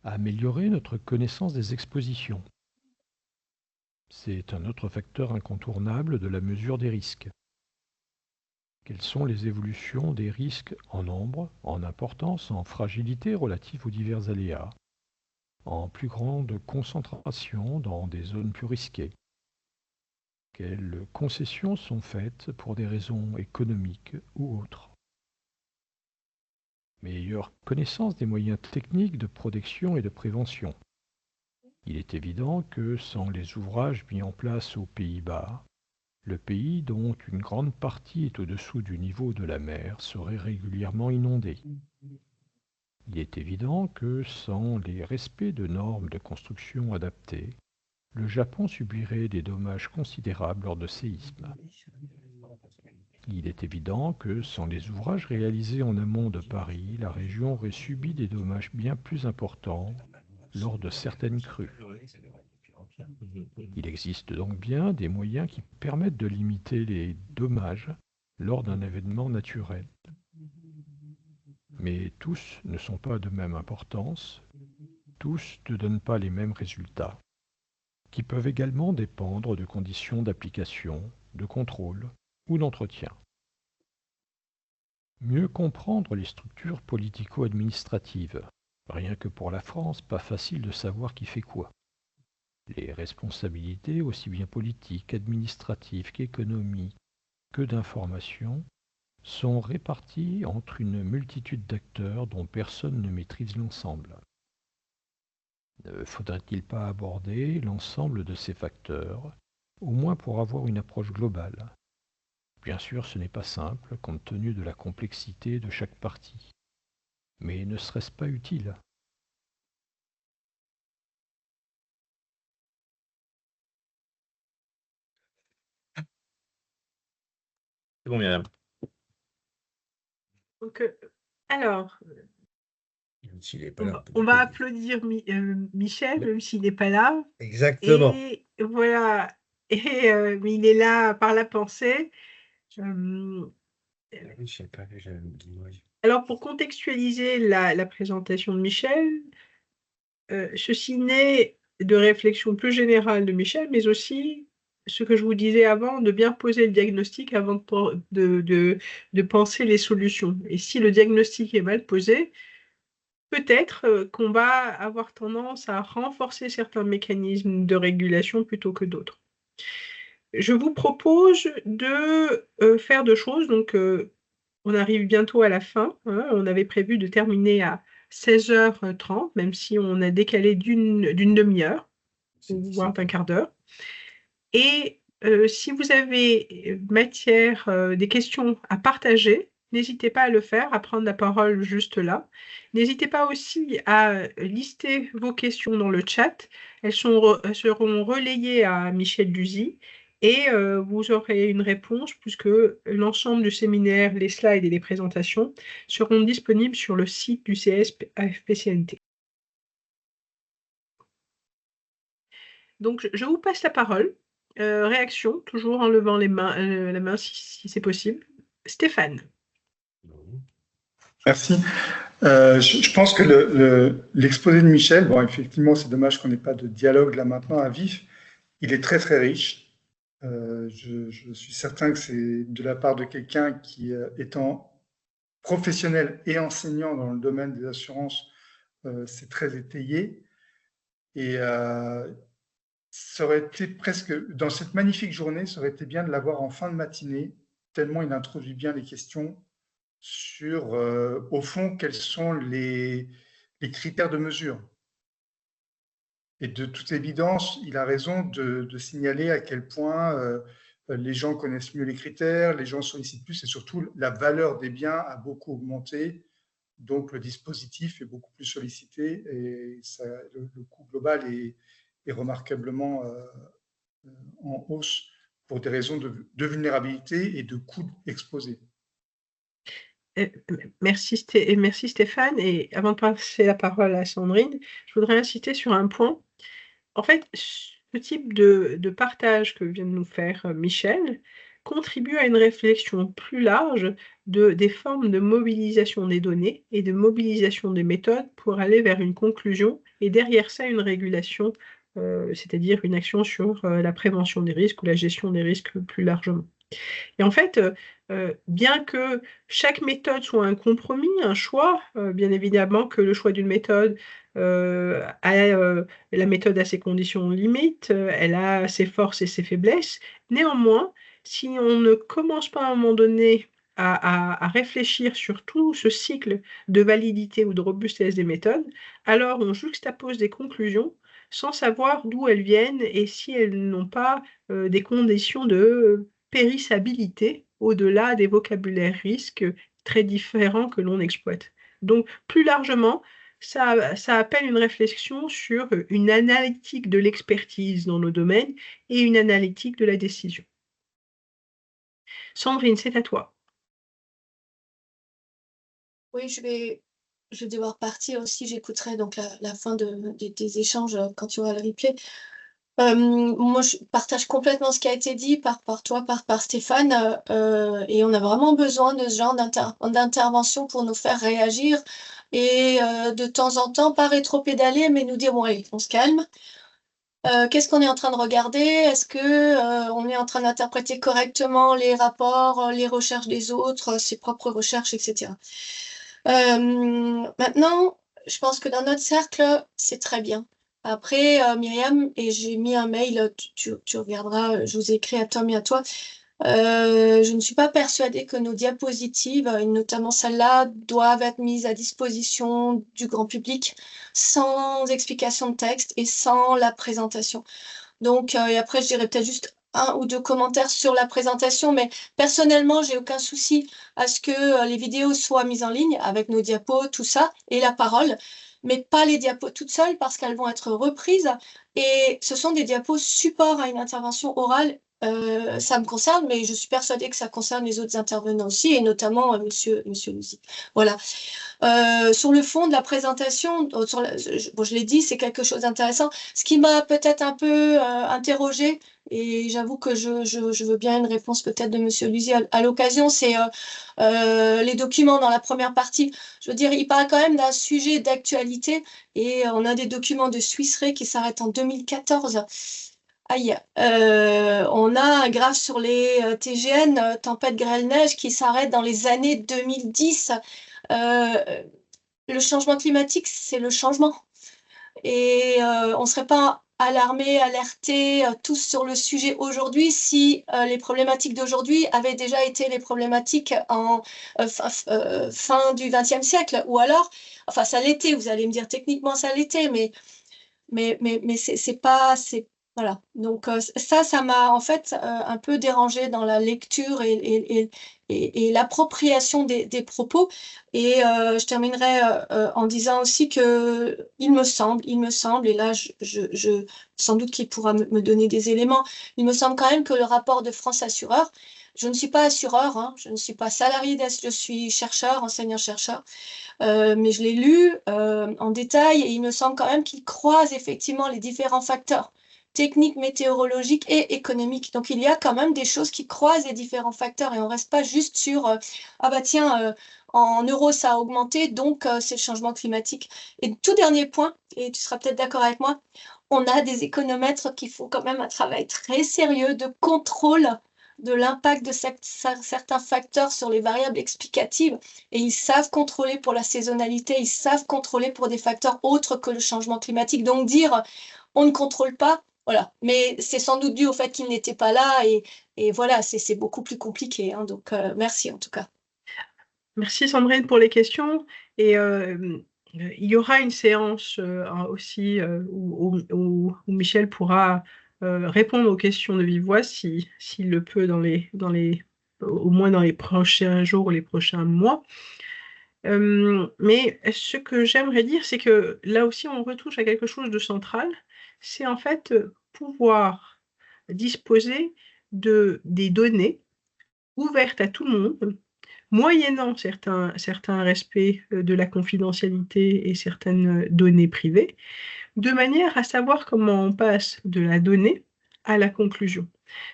Améliorer notre connaissance des expositions. C'est un autre facteur incontournable de la mesure des risques. Quelles sont les évolutions des risques en nombre, en importance, en fragilité relative aux divers aléas, en plus grande concentration dans des zones plus risquées? Quelles concessions sont faites pour des raisons économiques ou autres? Meilleure connaissance des moyens techniques de protection et de prévention. Il est évident que sans les ouvrages mis en place aux Pays-Bas, le pays, dont une grande partie est au-dessous du niveau de la mer, serait régulièrement inondé. Il est évident que sans les respects de normes de construction adaptées, le Japon subirait des dommages considérables lors de séismes. Il est évident que sans les ouvrages réalisés en amont de Paris, la région aurait subi des dommages bien plus importants lors de certaines crues. Il existe donc bien des moyens qui permettent de limiter les dommages lors d'un événement naturel. Mais tous ne sont pas de même importance, tous ne donnent pas les mêmes résultats, qui peuvent également dépendre de conditions d'application, de contrôle ou d'entretien. Mieux comprendre les structures politico-administratives. Rien que pour la France, pas facile de savoir qui fait quoi. Les responsabilités, aussi bien politiques, administratives qu'économiques, que d'informations, sont réparties entre une multitude d'acteurs dont personne ne maîtrise l'ensemble. Ne faudrait-il pas aborder l'ensemble de ces facteurs, au moins pour avoir une approche globale? Bien sûr, ce n'est pas simple, compte tenu de la complexité de chaque partie. Mais ne serait-ce pas utile? C'est bon, Myriam. Donc, alors, Même s'il n'est pas là, on va applaudir Michel, même s'il n'est pas là. Exactement. Et voilà. Mais il est là par la pensée. Je sais pas, j'avais oublié. Alors, pour contextualiser la présentation de Michel, ceci naît de réflexions plus générales de Michel, mais aussi ce que je vous disais avant, de bien poser le diagnostic avant de penser les solutions. Et si le diagnostic est mal posé, peut-être qu'on va avoir tendance à renforcer certains mécanismes de régulation plutôt que d'autres. Je vous propose de faire deux choses. Donc, on arrive bientôt à la fin, hein. On avait prévu de terminer à 16h30, même si on a décalé d'une demi-heure, voire d'un quart d'heure. Et si vous avez des questions à partager, n'hésitez pas à le faire, à prendre la parole juste là. N'hésitez pas aussi à lister vos questions dans le chat. Elles seront relayées à Michel Duzy et vous aurez une réponse puisque l'ensemble du séminaire, les slides et les présentations seront disponibles sur le site du CSAFPCNT. Donc, je vous passe la parole. Réaction, toujours en levant la main si c'est possible. Stéphane. Merci. Je pense que l'exposé de Michel, bon, effectivement, c'est dommage qu'on n'ait pas de dialogue là maintenant à vif. Il est très, très riche. Je suis certain que c'est de la part de quelqu'un qui, étant professionnel et enseignant dans le domaine des assurances, c'est très étayé. Et ça aurait été presque, dans cette magnifique journée, ça aurait été bien de l'avoir en fin de matinée, tellement il introduit bien les questions sur, au fond, quels sont les critères de mesure. Et de toute évidence, il a raison de signaler à quel point les gens connaissent mieux les critères, les gens sollicitent plus, et surtout la valeur des biens a beaucoup augmenté, donc le dispositif est beaucoup plus sollicité, et le coût global est remarquablement en hausse pour des raisons de vulnérabilité et de coûts exposés. Merci Stéphane. Et avant de passer la parole à Sandrine, je voudrais insister sur un point. En fait, ce type de partage que vient de nous faire Michel contribue à une réflexion plus large des formes de mobilisation des données et de mobilisation des méthodes pour aller vers une conclusion et derrière ça une régulation, c'est-à-dire une action sur la prévention des risques ou la gestion des risques plus largement. Et en fait, bien que chaque méthode soit un compromis, un choix, bien évidemment que le choix d'une méthode, la méthode a ses conditions limites, elle a ses forces et ses faiblesses. Néanmoins, si on ne commence pas à un moment donné à réfléchir sur tout ce cycle de validité ou de robustesse des méthodes, alors on juxtapose des conclusions sans savoir d'où elles viennent et si elles n'ont pas des conditions de périssabilité au-delà des vocabulaires risques très différents que l'on exploite. Donc, plus largement, ça appelle une réflexion sur une analytique de l'expertise dans nos domaines et une analytique de la décision. Sandrine, c'est à toi. Oui, je vais devoir partir aussi. J'écouterai donc la fin des échanges quand tu auras le replay. Moi, je partage complètement ce qui a été dit par toi, par Stéphane, et on a vraiment besoin de ce genre d'intervention pour nous faire réagir et de temps en temps, pas rétro-pédaler, mais nous dire, bon, allez, on se calme. Qu'est-ce qu'on est en train de regarder? Est-ce que on est en train d'interpréter correctement les rapports, les recherches des autres, ses propres recherches, etc. Maintenant, je pense que dans notre cercle, c'est très bien. Après, Myriam, et j'ai mis un mail, tu regarderas, je vous ai écrit à Tom et à toi. Je ne suis pas persuadée que nos diapositives, et notamment celles-là, doivent être mises à disposition du grand public sans explication de texte et sans la présentation. Donc, et après, je dirais peut-être juste un ou deux commentaires sur la présentation, mais personnellement, j'ai aucun souci à ce que les vidéos soient mises en ligne avec nos diapos, tout ça, et la parole, mais pas les diapos toutes seules parce qu'elles vont être reprises et ce sont des diapos support à une intervention orale. Ça me concerne, mais je suis persuadée que ça concerne les autres intervenants aussi, et notamment monsieur Luzi. Voilà. Sur le fond de la présentation, je l'ai dit, c'est quelque chose d'intéressant. Ce qui m'a peut-être un peu interrogée, et j'avoue que je veux bien une réponse peut-être de monsieur Luzi à l'occasion, c'est les documents dans la première partie. Je veux dire, il parle quand même d'un sujet d'actualité, et on a des documents de Swiss Re qui s'arrêtent en 2014. Aïe, on a un graphe sur les TGN, tempête grêle-neige, qui s'arrête dans les années 2010. Le changement climatique, c'est le changement. Et on ne serait pas alarmés, alertés tous sur le sujet aujourd'hui si les problématiques d'aujourd'hui avaient déjà été les problématiques en fin du XXe siècle. Ou alors, enfin ça l'était, vous allez me dire techniquement ça l'était, mais c'est pas... Voilà, donc ça m'a en fait un peu dérangé dans la lecture et l'appropriation des propos. Et je terminerai en disant aussi que il me semble, et là sans doute qu'il pourra me donner des éléments, il me semble quand même que le rapport de France Assureur, je ne suis pas assureur, hein, je ne suis pas salarié, je suis chercheur, enseignant-chercheur, mais je l'ai lu en détail et il me semble quand même qu'il croise effectivement les différents facteurs techniques, météorologiques et économiques. Donc, il y a quand même des choses qui croisent les différents facteurs et on ne reste pas juste sur ah bah tiens, en euros, ça a augmenté, donc c'est le changement climatique. Et tout dernier point, et tu seras peut-être d'accord avec moi, on a des économètres qui font quand même un travail très sérieux de contrôle de l'impact de certains facteurs sur les variables explicatives et ils savent contrôler pour la saisonnalité, ils savent contrôler pour des facteurs autres que le changement climatique. Donc dire on ne contrôle pas, voilà. Mais c'est sans doute dû au fait qu'il n'était pas là et voilà, c'est beaucoup plus compliqué. Hein. Donc, merci en tout cas. Merci Sandrine pour les questions. Et il y aura une séance aussi où Michel pourra répondre aux questions de vive voix s'il le peut au moins dans les prochains jours ou les prochains mois. Mais ce que j'aimerais dire, c'est que là aussi, on retouche à quelque chose de central. C'est en fait pouvoir disposer des données ouvertes à tout le monde moyennant certains respects de la confidentialité et certaines données privées, de manière à savoir comment on passe de la donnée à la conclusion.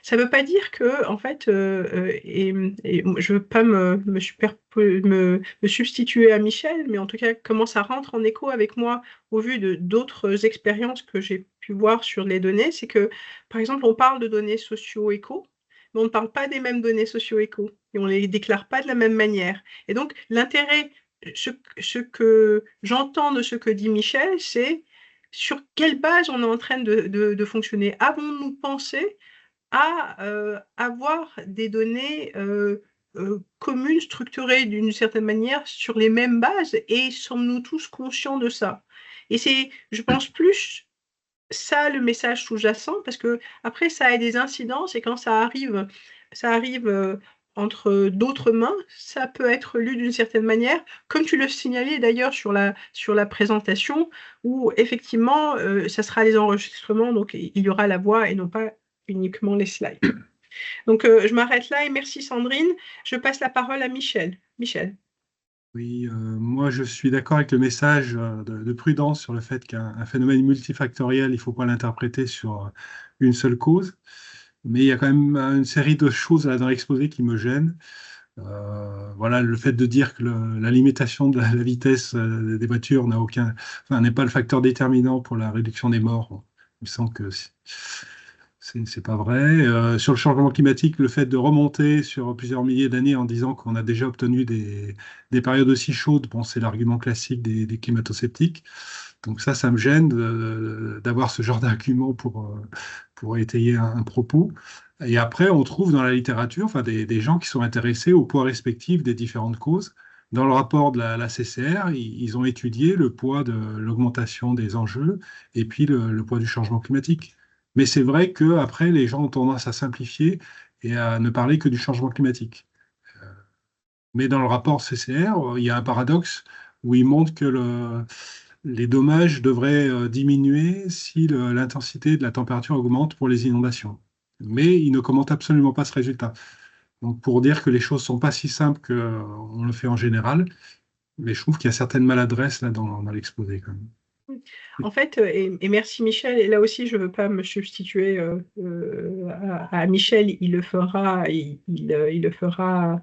Ça ne veut pas dire que, en fait, et je ne veux pas me substituer à Michel, mais en tout cas, comment ça rentre en écho avec moi au vu de d'autres expériences que j'ai pu voir sur les données, c'est que, par exemple, on parle de données socio-éco, mais on ne parle pas des mêmes données socio-éco, et on ne les déclare pas de la même manière. Et donc, l'intérêt, ce que j'entends de ce que dit Michel, c'est sur quelle base on est en train de fonctionner. Avons-nous pensé à avoir des données communes, structurées d'une certaine manière sur les mêmes bases, et sommes-nous tous conscients de ça? Et c'est, je pense, plus ça le message sous-jacent, parce que après ça a des incidences, et quand ça arrive entre d'autres mains, ça peut être lu d'une certaine manière, comme tu le signalais d'ailleurs sur la présentation, où effectivement ça sera les enregistrements, donc il y aura la voix et non pas uniquement les slides. Donc je m'arrête là, et merci Sandrine. Je passe la parole à Michel. Michel. Oui, moi je suis d'accord avec le message de prudence sur le fait qu'un phénomène multifactoriel, il ne faut pas l'interpréter sur une seule cause. Mais il y a quand même une série de choses là dans l'exposé qui me gênent. Voilà, le fait de dire que la limitation de la vitesse des voitures n'est pas le facteur déterminant pour la réduction des morts. Bon, il me semble que c'est pas vrai. Sur le changement climatique, le fait de remonter sur plusieurs milliers d'années en disant qu'on a déjà obtenu des périodes aussi chaudes, bon, c'est l'argument classique des climato-sceptiques. Donc ça me gêne d'avoir ce genre d'argument pour étayer un propos. Et après, on trouve dans la littérature des gens qui sont intéressés au poids respectif des différentes causes. Dans le rapport de la CCR, ils ont étudié le poids de l'augmentation des enjeux et puis le poids du changement climatique. Mais c'est vrai qu'après, les gens ont tendance à simplifier et à ne parler que du changement climatique. Mais dans le rapport CCR, il y a un paradoxe où ils montrent que les dommages devraient diminuer si l'intensité de la température augmente pour les inondations. Mais ils ne commentent absolument pas ce résultat. Donc pour dire que les choses ne sont pas si simples qu'on le fait en général, mais je trouve qu'il y a certaines maladresses là dans l'exposé quand même. En fait, et merci Michel, et là aussi je ne veux pas me substituer à Michel, il le fera, il le fera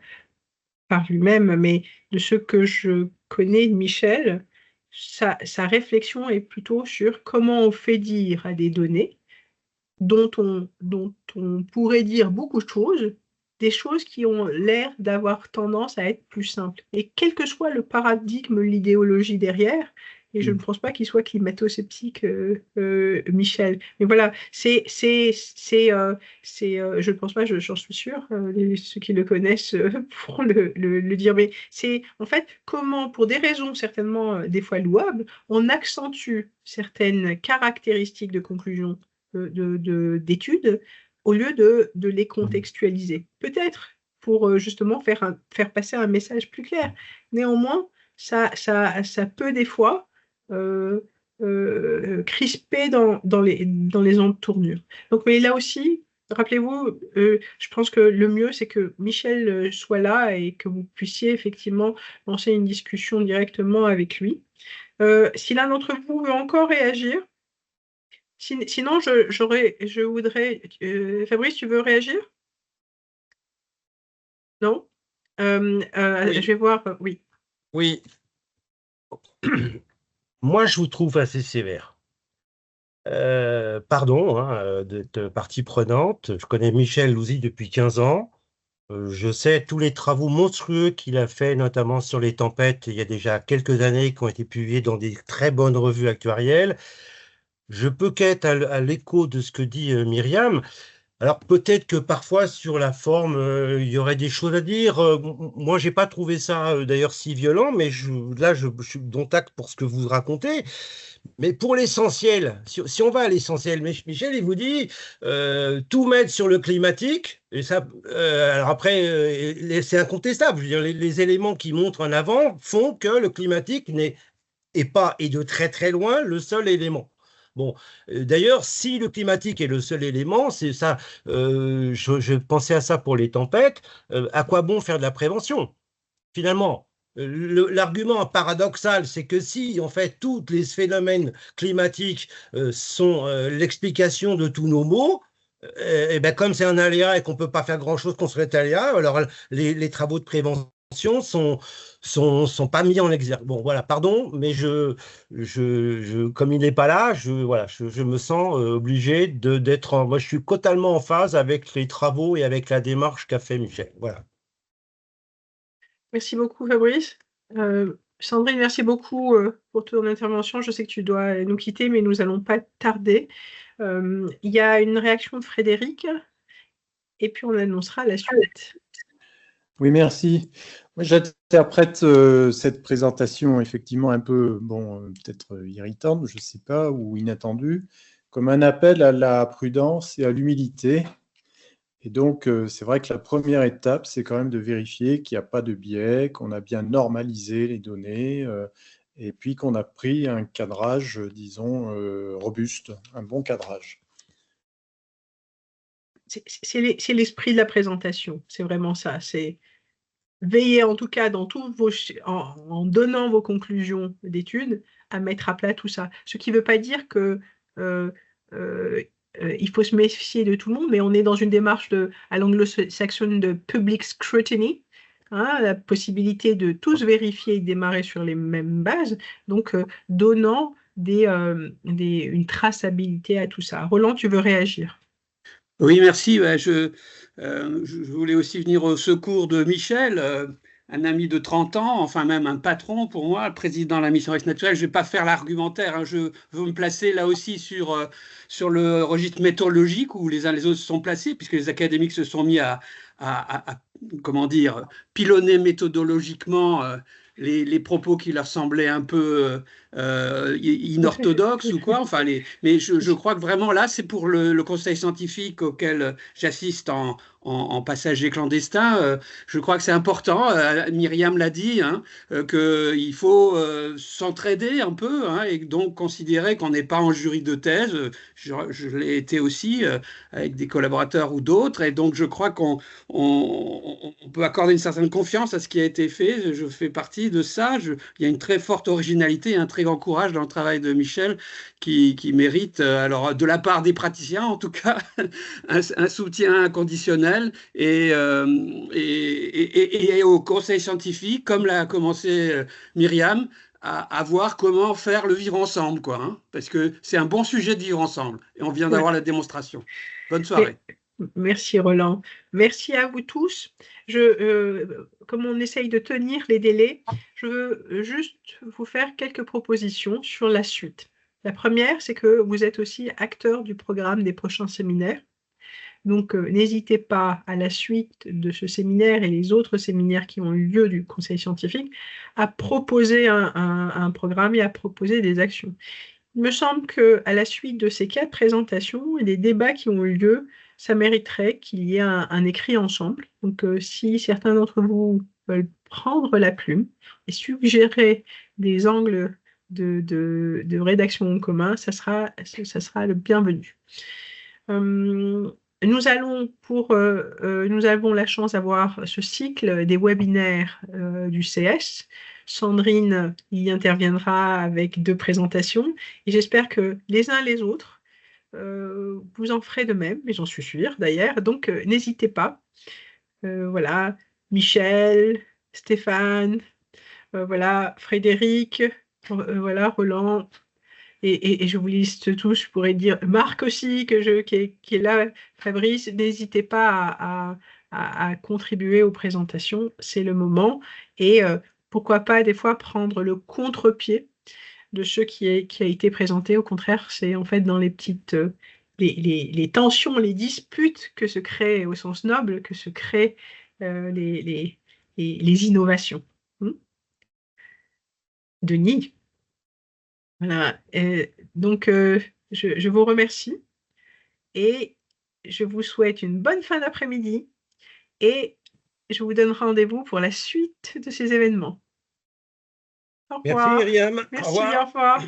par lui-même, mais de ce que je connais de Michel, sa réflexion est plutôt sur comment on fait dire à des données dont on pourrait dire beaucoup de choses, des choses qui ont l'air d'avoir tendance à être plus simples. Et quel que soit le paradigme, l'idéologie derrière, et je ne pense pas qu'il soit climato-sceptique, Michel. Mais voilà, je ne pense pas, j'en suis sûre, ceux qui le connaissent pourront le dire, mais c'est en fait comment, pour des raisons certainement des fois louables, on accentue certaines caractéristiques de conclusion d'études au lieu de les contextualiser. Peut-être pour justement faire passer un message plus clair. Néanmoins, ça peut des fois crisper dans les entournures. Donc, mais là aussi, rappelez-vous, je pense que le mieux, c'est que Michel soit là et que vous puissiez effectivement lancer une discussion directement avec lui. Si l'un d'entre vous veut encore réagir, sinon, je voudrais... Fabrice, tu veux réagir? Non? Oui. Je vais voir... oui. Oui. Moi, je vous trouve assez sévère. Pardon d'être partie prenante. Je connais Michel Louzy depuis 15 ans. Je sais tous les travaux monstrueux qu'il a fait, notamment sur les tempêtes, il y a déjà quelques années, qui ont été publiés dans des très bonnes revues actuarielles. Je peux qu'être à l'écho de ce que dit Myriam. Alors peut-être que parfois sur la forme, il y aurait des choses à dire. Moi, j'ai pas trouvé ça d'ailleurs si violent, mais là, je suis dont acte pour ce que vous racontez. Mais pour l'essentiel, si on va à l'essentiel, Michel, il vous dit tout mettre sur le climatique. Et ça, alors après, c'est incontestable. Je veux dire, les éléments qui montrent en avant font que le climatique n'est pas, et de très très loin, le seul élément. Bon, d'ailleurs, si le climatique est le seul élément, c'est ça. Je pensais à ça pour les tempêtes. À quoi bon faire de la prévention? finalement, l'argument paradoxal, c'est que si, en fait, tous les phénomènes climatiques sont l'explication de tous nos maux, et ben, comme c'est un aléa et qu'on ne peut pas faire grand-chose contre cet aléa, alors les travaux de prévention sont pas mis en exergue. Bon, voilà, pardon, mais comme il n'est pas là, voilà, je me sens obligé d'être. Moi, je suis totalement en phase avec les travaux et avec la démarche qu'a fait Michel. Voilà. Merci beaucoup, Fabrice. Sandrine, merci beaucoup pour ton intervention. Je sais que tu dois nous quitter, mais nous n'allons pas tarder. Il y a une réaction de Frédéric, et puis on annoncera la suite. Oui, merci. Moi, j'interprète cette présentation effectivement un peu, peut-être irritante, je ne sais pas, ou inattendue, comme un appel à la prudence et à l'humilité. Et donc, c'est vrai que la première étape, c'est quand même de vérifier qu'il n'y a pas de biais, qu'on a bien normalisé les données, et puis qu'on a pris un cadrage, disons, robuste, un bon cadrage. C'est l'esprit de la présentation, c'est vraiment ça. C'est veiller en tout cas en donnant vos conclusions d'études à mettre à plat tout ça. Ce qui ne veut pas dire que il faut se méfier de tout le monde, mais on est dans une démarche à l'anglo-saxonne de public scrutiny, hein, la possibilité de tous vérifier et démarrer sur les mêmes bases, donc donnant une traçabilité à tout ça. Roland, tu veux réagir? Oui, merci. Je voulais aussi venir au secours de Michel, un ami de 30 ans, enfin même un patron pour moi, président de la mission Risque Naturel. Je ne vais pas faire l'argumentaire, hein. Je veux me placer là aussi sur le registre méthodologique où les uns les autres se sont placés, puisque les académiques se sont mis à comment dire, pilonner méthodologiquement les propos qui leur semblaient un peu inorthodoxes ou quoi. Enfin, mais je crois que vraiment là, c'est pour le conseil scientifique auquel j'assiste en passager clandestin. Je crois que c'est important. Myriam l'a dit, hein, qu'il faut s'entraider un peu, hein, et donc considérer qu'on n'est pas en jury de thèse. Je l'ai été aussi avec des collaborateurs ou d'autres, et donc je crois qu'on peut accorder une certaine confiance à ce qui a été fait. Je fais partie de ça. Il y a une très forte originalité et un très grand courage dans le travail de Michel qui mérite, alors de la part des praticiens en tout cas, un soutien inconditionnel et au conseil scientifique, comme l'a commencé Myriam, à voir comment faire le vivre ensemble, quoi, hein, parce que c'est un bon sujet de vivre ensemble et on vient d'avoir la démonstration. Bonne soirée. Merci Roland. Merci à vous tous. Comme on essaye de tenir les délais, je veux juste vous faire quelques propositions sur la suite. La première, c'est que vous êtes aussi acteur du programme des prochains séminaires. Donc, n'hésitez pas à la suite de ce séminaire et les autres séminaires qui ont eu lieu du conseil scientifique à proposer un programme et à proposer des actions. Il me semble qu'à la suite de ces 4 présentations et des débats qui ont eu lieu, ça mériterait qu'il y ait un écrit ensemble. Donc, si certains d'entre vous veulent prendre la plume et suggérer des angles de rédaction en commun, ça sera le bienvenu. Nous avons la chance d'avoir ce cycle des webinaires du CS. Sandrine y interviendra avec 2 présentations et j'espère que les uns les autres, vous en ferez de même, mais j'en suis sûre d'ailleurs, donc n'hésitez pas. Voilà, Michel, Stéphane, voilà, Frédéric, voilà, Roland, et je vous liste tous, je pourrais dire Marc aussi, qui est là, Fabrice, n'hésitez pas à contribuer aux présentations, c'est le moment, et pourquoi pas des fois prendre le contre-pied de ce qui a été présenté. Au contraire, c'est en fait dans les petites les tensions, les disputes que se créent au sens noble, que se créent les innovations. Denis. Voilà. Donc, je vous remercie et je vous souhaite une bonne fin d'après-midi et je vous donne rendez-vous pour la suite de ces événements. Au revoir. Merci Myriam. Merci, au revoir.